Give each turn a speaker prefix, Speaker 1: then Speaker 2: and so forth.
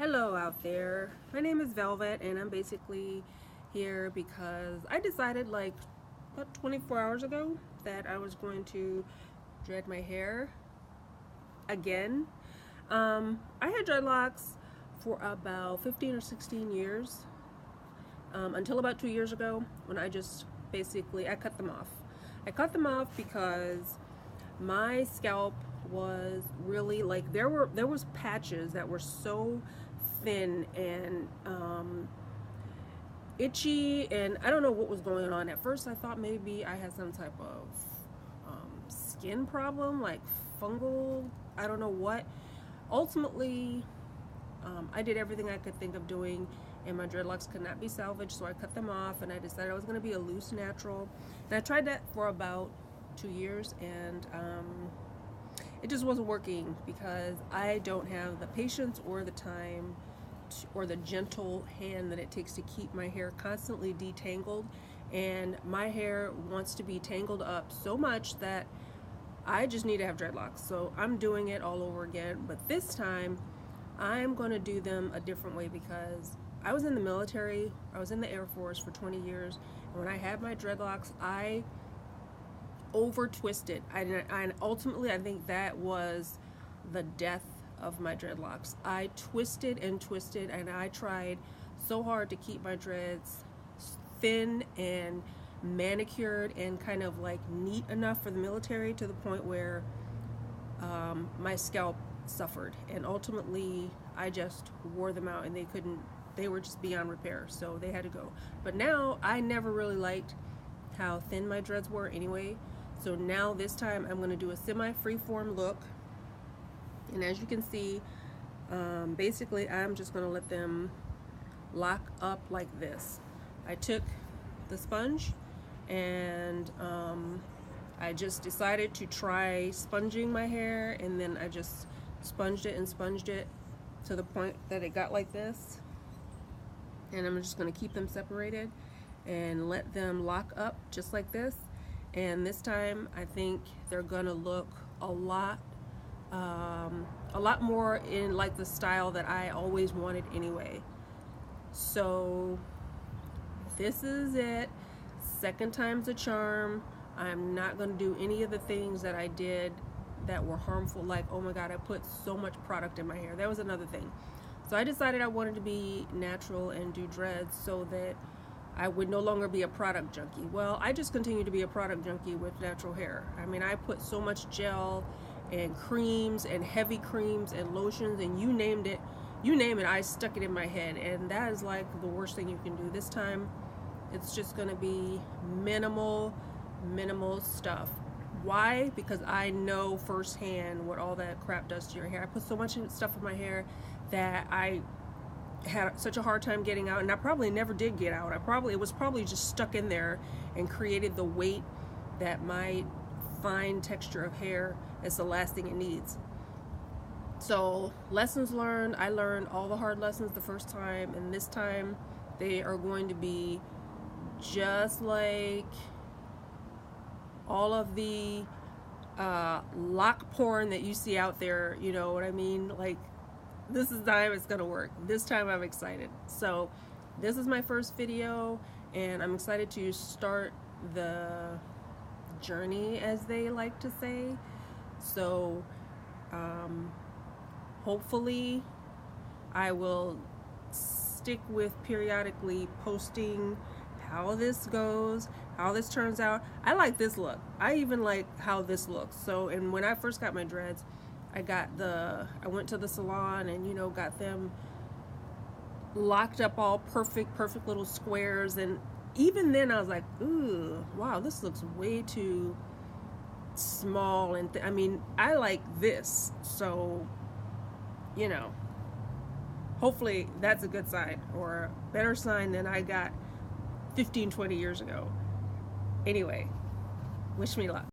Speaker 1: Hello out there. My name is Velvet and I'm basically here because I decided like about 24 hours ago that I was going to dread my hair again. I had dreadlocks for about 15 or 16 years until about 2 years ago when I just basically I cut them off. I cut them off because my scalp was really like there was patches that were so thin and itchy, and I don't know what was going on. At first I thought maybe I had some type of skin problem, like fungal, I don't know what. Ultimately, I did everything I could think of doing and my dreadlocks could not be salvaged, so I cut them off and I decided I was going to be a loose natural, and I tried that for about 2 years, and it just wasn't working because I don't have the patience or the time or the gentle hand that it takes to keep my hair constantly detangled, and my hair wants to be tangled up so much that I just need to have dreadlocks. So I'm doing it all over again, but this time I'm going to do them a different way because I was in the military, I was in the Air Force for 20 years, and when I had my dreadlocks I over twisted. And ultimately I think that was the death of my dreadlocks. I twisted and twisted, and I tried so hard to keep my dreads thin and manicured and kind of like neat enough for the military, to the point where my scalp suffered, and ultimately I just wore them out and they were just beyond repair, so they had to go. But now I never really liked how thin my dreads were anyway, so now this time I'm going to do a semi-freeform look. And as you can see, basically I'm just going to let them lock up like this. I took the sponge and I just decided to try sponging my hair, and then I just sponged it and sponged it to the point that it got like this. And I'm just going to keep them separated and let them lock up just like this. And this time I think they're going to look a lot more in like the style that I always wanted anyway. So this is it. Second time's a charm. I'm not going to do any of the things that I did that were harmful, like, oh my god, I put so much product in my hair. That was another thing. So I decided I wanted to be natural and do dreads so that I would no longer be a product junkie. Well, I just continue to be a product junkie with natural hair. I mean, I put so much gel and creams and heavy creams and lotions, and you name it, I stuck it in my head, and that is like the worst thing you can do. This time it's just gonna be minimal stuff. Why? Because I know firsthand what all that crap does to your hair. I put so much stuff in my hair that I had such a hard time getting out, and I probably never did get out. It was probably just stuck in there and created the weight that my fine texture of hair is the last thing it needs. So lessons learned. I learned all the hard lessons the first time, and this time they are going to be just like all of the lock porn that you see out there, you know what I mean? Like, this is the time it's gonna work. This time I'm excited. So this is my first video, and I'm excited to start the journey, as they like to say. So hopefully I will stick with periodically posting how this goes, how this turns out. I like this look. I even like how this looks. So, and when I first got my dreads, I went to the salon and, you know, got them locked up all perfect little squares, and even then I was like, ooh, wow, this looks way too small, and I mean, I like this. So, you know, hopefully that's a good sign, or a better sign than I got 15-20 years ago. Anyway, wish me luck.